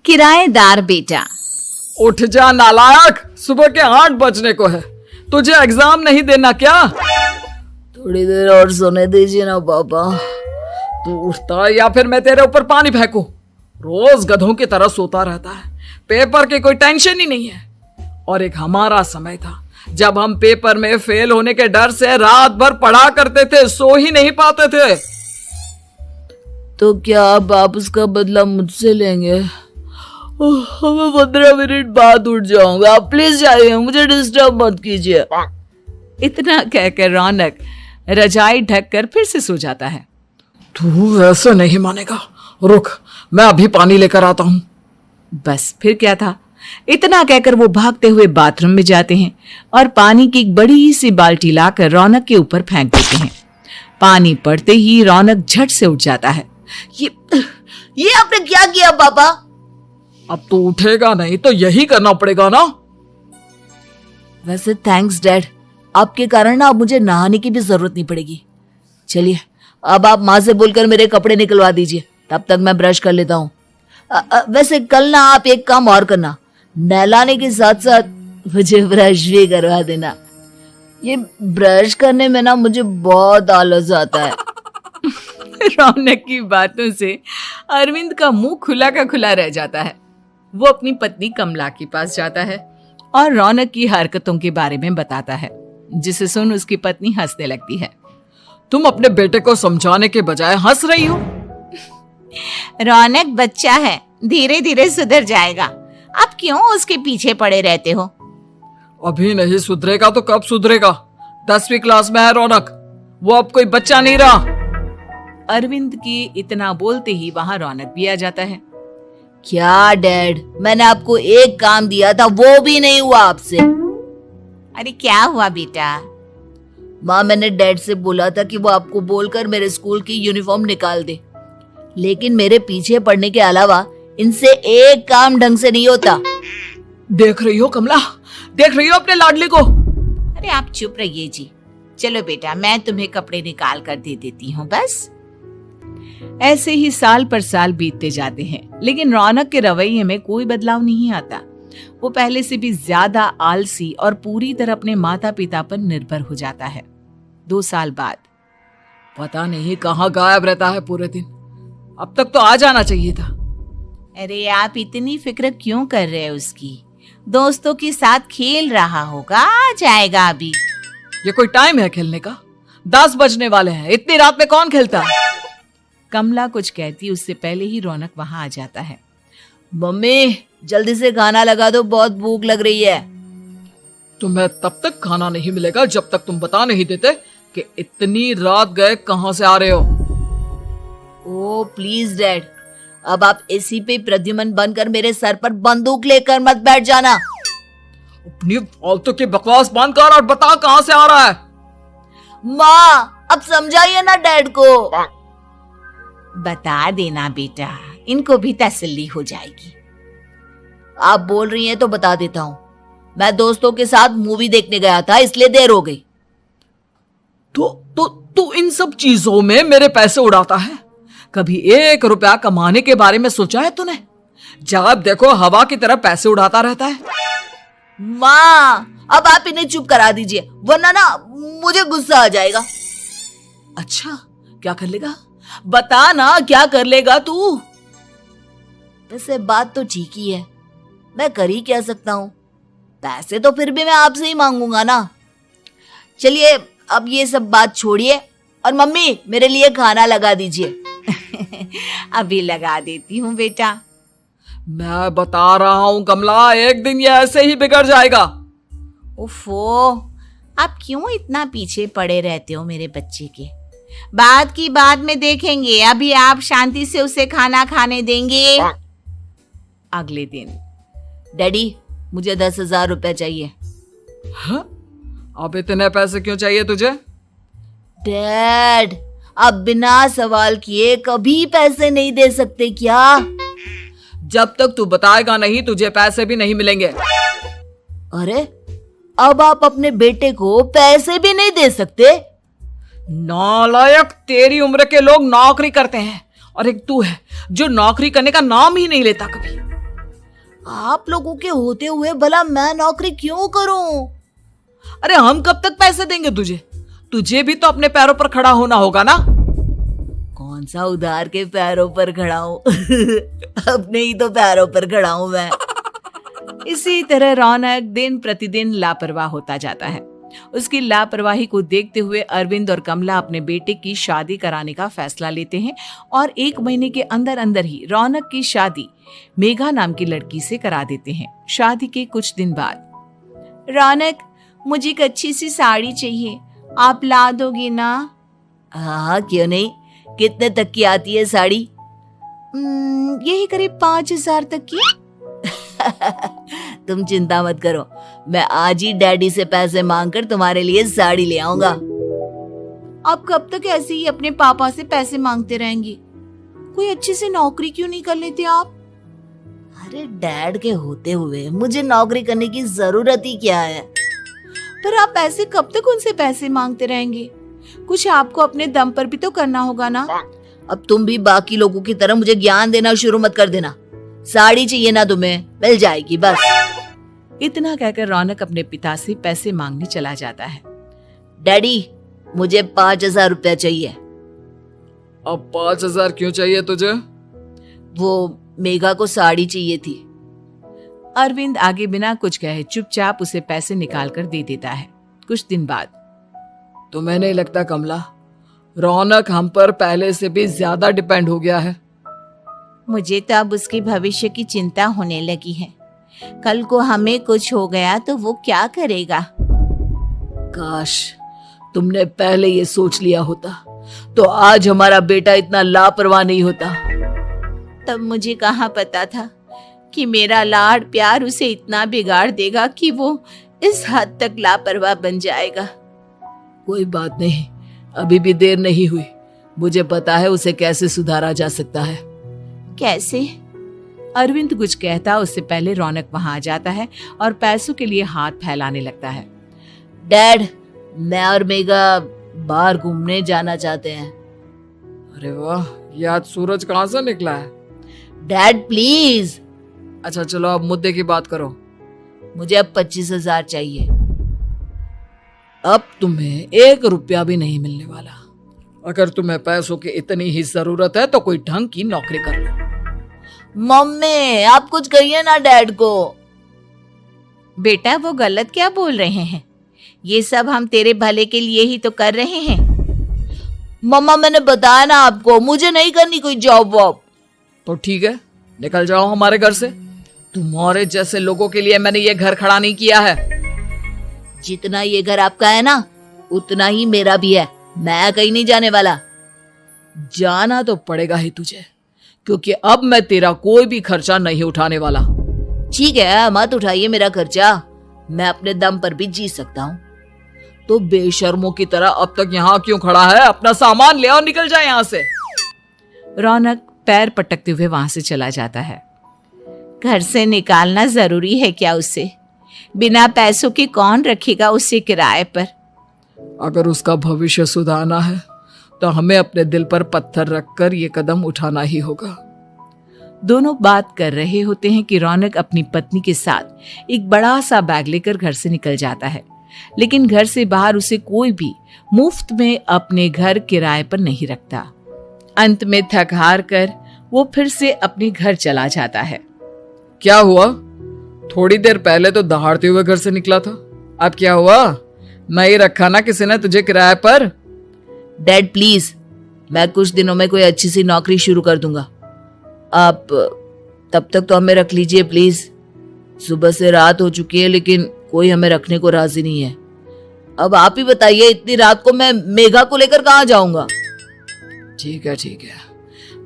किराएदार बेटा। उठ जा नालायक, सुबह के 8 बजने को है, तुझे एग्जाम नहीं देना क्या? थोड़ी देर और सोने दीजिए ना पापा। तू उठता है या फिर मैं तेरे ऊपर पानी फेंकूं? रोज गधों की तरह सोता रहता है, पेपर की कोई टेंशन ही नहीं है। और एक हमारा समय था जब हम पेपर में फेल होने के डर से रात भर पढ़ा करते थे, सो ही नहीं पाते थे। तो क्या अब आप उसका बदला मुझसे लेंगे? मैं 15 मिनट बाद उठ जाऊंगा, आप प्लीज जाइए, मुझे डिस्टर्ब मत कीजिए। इतना कहकर रौनक रजाई ढककर फिर से सो जाता है। तू वैसे नहीं मानेगा, रुक मैं अभी पानी लेकर आता हूं। बस फिर क्या था, इतना कहकर वो भागते हुए बाथरूम में जाते हैं और पानी की एक बड़ी सी बाल्टी लाकर रौनक के ऊपर फेंक देते हैं। पानी पड़ते ही रौनक झट से उठ जाता है। ये आपने क्या किया पापा? अब तो उठेगा नहीं तो यही करना पड़ेगा ना। वैसे थैंक्स डैड, आपके कारण ना अब मुझे नहाने की भी जरूरत नहीं पड़ेगी। चलिए अब आप माँ से बोलकर मेरे कपड़े निकलवा दीजिए, तब तक मैं ब्रश कर लेता हूँ। वैसे कल ना आप एक काम और करना, नहलाने के साथ साथ मुझे ब्रश भी करवा देना। ये ब्रश करने में ना मुझे बहुत आलस आता है। रौनक की बातों से अरविंद का मुंह खुला का खुला रह जाता है। वो अपनी पत्नी कमला के पास जाता है और रौनक की हरकतों के बारे में बताता है, जिसे सुन उसकी पत्नी हंसने लगती है। तुम अपने बेटे को समझाने के बजाय हंस रही हो। रौनक बच्चा है, धीरे धीरे सुधर जाएगा, आप क्यों उसके पीछे पड़े रहते हो? अभी नहीं सुधरेगा तो कब सुधरेगा? 10वीं क्लास में है रौनक, वो अब कोई बच्चा नहीं रहा। अरविंद की इतना बोलते ही वहां रौनक भी आ जाता है। क्या डैड, मैंने आपको एक काम दिया था, वो भी नहीं हुआ आपसे। अरे क्या हुआ बेटा? माँ, मैंने डैड से बोला था कि वो आपको बोलकर मेरे स्कूल की यूनिफॉर्म निकाल दे, लेकिन मेरे पीछे पड़ने के अलावा इनसे एक काम ढंग से नहीं होता। देख रही हो कमला, देख रही हो अपने लाडले को? अरे आप चुप रहिए जी। चलो बेटा, मैं तुम्हें कपड़े निकाल कर दे देती हूँ। बस ऐसे ही साल पर साल बीतते जाते हैं, लेकिन रौनक के रवैये में कोई बदलाव नहीं आता। वो पहले से भी ज्यादा आलसी और पूरी तरह अपने माता पिता पर निर्भर हो जाता है। 2 साल बाद पता नहीं कहाँ गायब रहता है पूरे दिन, अब तक तो आ जाना चाहिए था। अरे आप इतनी फिक्र क्यों कर रहे हैं उसकी? दोस्तों के साथ खेल रहा होगा, आ जाएगा अभी। ये कोई टाइम है खेलने का? 10 बजने वाले हैं, इतनी रात में कौन खेलता है? कमला कुछ कहती उससे पहले ही रौनक वहां आ जाता है। मम्मी जल्दी से खाना लगा दो, बहुत भूख लग रही है। तुम्हें तब तक खाना नहीं मिलेगा जब तक तुम बता नहीं देते कि इतनी रात गए कहां से आ रहे हो। ओ प्लीज डैड, अब आप एसी पे प्रद्युमन बनकर मेरे सर पर बंदूक लेकर मत बैठ जाना। अपनी फालतू की बकवास बंद कर और बता कहां से आ रहा है। माँ अब समझाइए ना डैड को। बता देना बेटा, इनको भी तसल्ली हो जाएगी। आप बोल रही हैं तो बता देता हूँ, मैं दोस्तों के साथ मूवी देखने गया था, इसलिए देर हो गई। तो इन सब चीजों में मेरे पैसे उड़ाता है? कभी 1 रुपया कमाने के बारे में सोचा है तूने? जब देखो हवा की तरह पैसे उड़ाता रहता है। माँ अब आप इन्हें चुप करा दीजिए, वरना ना मुझे गुस्सा आ जाएगा। अच्छा क्या कर लेगा? बता ना, क्या कर लेगा तू? वैसे बात तो ठीक ही है, मैं कर ही क्या सकता हूँ, पैसे तो फिर भी मैं आपसे ही मांगूंगा ना। चलिए अब ये सब बात छोड़िए और मम्मी मेरे लिए खाना लगा दीजिए। अभी लगा देती हूँ बेटा। मैं बता रहा हूँ कमला, एक दिन ये ऐसे ही बिगड़ जाएगा। उफ़ो, आप क्यों इतना पीछे पड़े रहते हो मेरे बच्चे के? बात की बाद में देखेंगे, अभी आप शांति से उसे खाना खाने देंगे। अगले दिन डैडी मुझे 10,000 रुपए चाहिए। हाँ? अब इतने पैसे क्यों चाहिए तुझे? डैड आप बिना सवाल किए कभी पैसे नहीं दे सकते क्या? जब तक तू बताएगा नहीं तुझे पैसे भी नहीं मिलेंगे। अरे अब आप अपने बेटे को पैसे भी नहीं दे सकते? नालायक, तेरी उम्र के लोग नौकरी करते हैं और एक तू है जो नौकरी करने का नाम ही नहीं लेता कभी। आप लोगों के होते हुए भला मैं नौकरी क्यों करूं? अरे हम कब तक पैसे देंगे तुझे? तुझे भी तो अपने पैरों पर खड़ा होना होगा ना। कौन सा उधार के पैरों पर खड़ा हूं? अपने ही तो पैरों पर खड़ा हूं मैं। इसी तरह रौनक दिन प्रतिदिन लापरवाह होता जाता है। उसकी लापरवाही को देखते हुए अरविंद और कमला अपने बेटे की शादी कराने का फैसला लेते हैं और 1 महीने के अंदर अंदर ही रौनक की शादी मेघा नाम की लड़की से करा देते हैं। शादी के कुछ दिन बाद, रौनक, मुझे एक अच्छी सी साड़ी चाहिए, आप ला दोगे ना? हाँ, क्यों नहीं। कितने तक की आती है साड़ी? यही करीब 5,000 तक की। तुम चिंता मत करो, मैं आज ही डैडी से पैसे मांगकर तुम्हारे लिए साड़ी ले आऊंगा। आप कब तक ऐसे ही अपने पापा से पैसे मांगते रहेंगी? कोई अच्छी सी नौकरी क्यों नहीं कर लेते आप? अरे डैड के होते हुए मुझे नौकरी करने की जरूरत ही क्या है? पर आप ऐसे कब तक उनसे पैसे मांगते रहेंगे? कुछ आपको अपने दम पर भी तो करना होगा ना। अब तुम भी बाकी लोगों की तरह मुझे ज्ञान देना शुरू मत कर देना। साड़ी चाहिए ना तुम्हें, मिल जाएगी बस। इतना कहकर रौनक अपने पिता से पैसे मांगने चला जाता है। डैडी, मुझे 5,000 रुपया चाहिए। अब 5,000 क्यों चाहिए तुझे? वो मेघा को साड़ी चाहिए थी। अरविंद आगे बिना कुछ कहे चुपचाप उसे पैसे निकाल कर दे देता है। कुछ दिन बाद, तुम्हें नहीं लगता कमला, रौनक हम पर पहले से भी ज्यादा डिपेंड हो गया है? मुझे तो अब उसके भविष्य की चिंता होने लगी है। कल को हमें कुछ हो गया तो वो क्या करेगा? काश तुमने पहले ये सोच लिया होता तो आज हमारा बेटा इतना लापरवाह नहीं होता। तब मुझे कहाँ पता था कि मेरा लाड प्यार उसे इतना बिगाड़ देगा कि वो इस हद तक लापरवाह बन जाएगा। कोई बात नहीं, अभी भी देर नहीं हुई। मुझे पता है उसे कैसे सुधारा जा सकता है। कैसे? अरविंद कुछ कहता उससे पहले रौनक वहां आ जाता है और पैसों के लिए हाथ फैलाने लगता है। डैड, मैं और मेघा बाहर घूमने जाना चाहते हैं। अरे वाह, ये आज सूरज कहाँ से निकला है? Dad please. अच्छा चलो अब मुद्दे की बात करो। मुझे अब 25,000 चाहिए। अब तुम्हें 1 रुपया भी नहीं मिलने वाला। अगर तुम्हें पैसों की इतनी ही जरूरत है तो कोई ढंग की नौकरी कर लो। मम्मी, आप कुछ कहिए ना डैड को। बेटा, वो गलत क्या बोल रहे हैं? ये सब हम तेरे भले के लिए ही तो कर रहे हैं। मम्मा, मैंने बताया ना आपको, मुझे नहीं करनी कोई जॉब वॉब। तो ठीक है, निकल जाओ हमारे घर से। तुम्हारे जैसे लोगों के लिए मैंने ये घर खड़ा नहीं किया है। जितना ये घर आपका है ना, उतना ही मेरा भी है। मैं कहीं नहीं जाने वाला। जाना तो पड़ेगा ही तुझे, क्योंकि अब मैं तेरा कोई भी खर्चा नहीं उठाने वाला। ठीक है, मत उठाइए मेरा खर्चा, मैं अपने दम पर भी जी सकता हूँ। तो बेशर्मों की तरह अब तक यहाँ क्यों खड़ा है? अपना सामान ले और निकल जाए यहाँ से। रौनक पैर पटकते हुए वहां से चला जाता है। घर से निकालना जरूरी है क्या उसे? बिना पैसों के कौन रखेगा उसे किराए पर? अगर उसका भविष्य सुधारना है तो हमें अपने दिल पर पत्थर रखकर ये कदम उठाना ही होगा। दोनों बात कर रहे होते हैं कि रौनक अपनी पत्नी के साथ एक बड़ा सा बैग लेकर घर से निकल जाता है, लेकिन घर से बाहर उसे कोई भी मुफ्त में अपने घर किराए पर नहीं रखता। अंत में थक हार कर वो फिर से अपने घर चला जाता है। क्या हुआ? थोड़ी देर पहले तो दहाड़ते हुए घर से निकला था, अब क्या हुआ? नहीं रखा ना किसी ने तुझे किराए पर? डैड प्लीज, मैं कुछ दिनों में कोई अच्छी सी नौकरी शुरू कर दूंगा। आप तब तक तो हमें रख लीजिए प्लीज। सुबह से रात हो चुकी है लेकिन कोई हमें रखने को राजी नहीं है। अब आप ही बताइए, इतनी रात को मैं मेघा को लेकर कहाँ जाऊंगा? ठीक है ठीक है,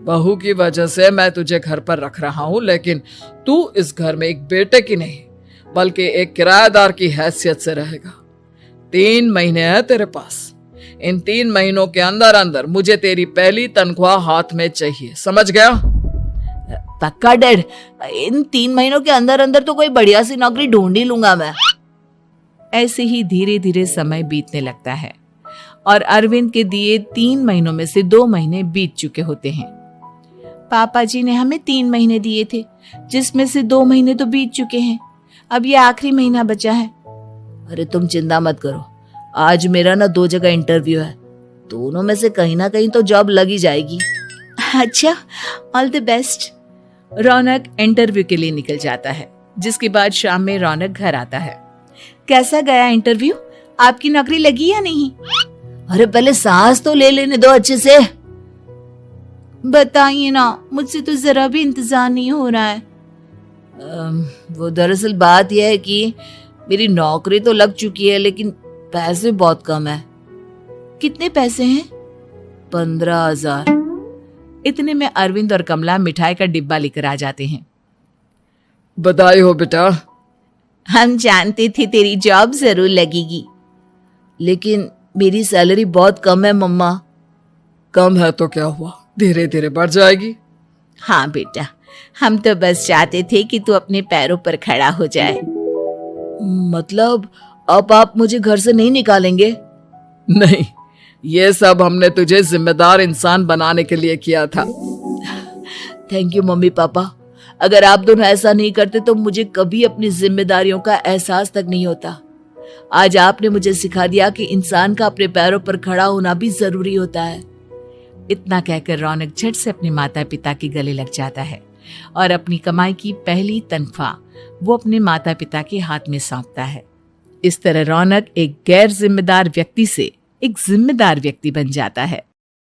बहू की वजह से मैं तुझे घर पर रख रहा हूँ, लेकिन तू इस घर में एक बेटे की नहीं बल्कि एक किराएदार की हैसियत से रहेगा। 3 महीने है तेरे पास। इन 3 महीनों के अंदर अंदर मुझे तेरी पहली तनख्वाह हाथ में चाहिए, समझ गया? पक्का डैड, इन 3 महीनों के अंदर अंदर तो कोई बढ़िया सी नौकरी ढूंढ ही लूंगा मैं। ऐसे ही धीरे धीरे समय बीतने लगता है और अरविंद के दिए 3 महीनों में से 2 महीने बीत चुके होते हैं। पापा जी ने हमें 3 महीने दिए थे, जिसमें से 2 महीने तो बीत चुके हैं। अब ये आखिरी महीना बचा है। अरे तुम चिंता मत करो, आज मेरा ना 2 जगह इंटरव्यू है, दोनों में से कहीं ना कहीं तो जॉब लगी जाएगी। अच्छा, all the best. Raunak interview के लिए निकल जाता है, जिसके बाद शाम में रौनक घर आता है। कैसा गया इंटरव्यू? आपकी नौकरी लगी या नहीं? अरे पहले सांस तो ले लेने दो अच्छे से। बताइए ना, मुझसे तो जरा भी इंतजार नहीं हो रहा है। वो दरअसल बात यह है कि मेरी नौकरी तो लग चुकी है, लेकिन पैसे बहुत कम है। कितने पैसे हैं? 15,000। इतने में अरविंद और कमला मिठाई का डिब्बा लेकर आ जाते हैं। बधाई हो बेटा। हम जानते थे तेरी जॉब जरूर लगेगी। लेकिन मेरी सैलरी बहुत कम है मम्मा। कम है तो क्या हुआ, धीरे धीरे बढ़ जाएगी। हाँ बेटा, हम तो बस चाहते थे कि तू अपने पैरों पर खड़ा हो जाए। मतलब अब आप मुझे घर से नहीं निकालेंगे? नहीं, ये सब हमने तुझे जिम्मेदार इंसान बनाने के लिए किया था। Thank you mummy papa. अगर आप दोनों ऐसा नहीं करते तो मुझे कभी अपनी जिम्मेदारियों का एहसास तक नहीं होता। आज आपने मुझे सिखा दिया कि इंसान का अपने पैरों पर खड़ा होना भी जरूरी होता है। इतना कहकर रौनक झट से अपने माता पिता के गले लग जाता है और अपनी कमाई की पहली तनख्वाह वो अपने माता पिता के हाथ में सौंपता है। इस तरह रौनक एक गैर जिम्मेदार व्यक्ति से एक जिम्मेदार व्यक्ति बन जाता है।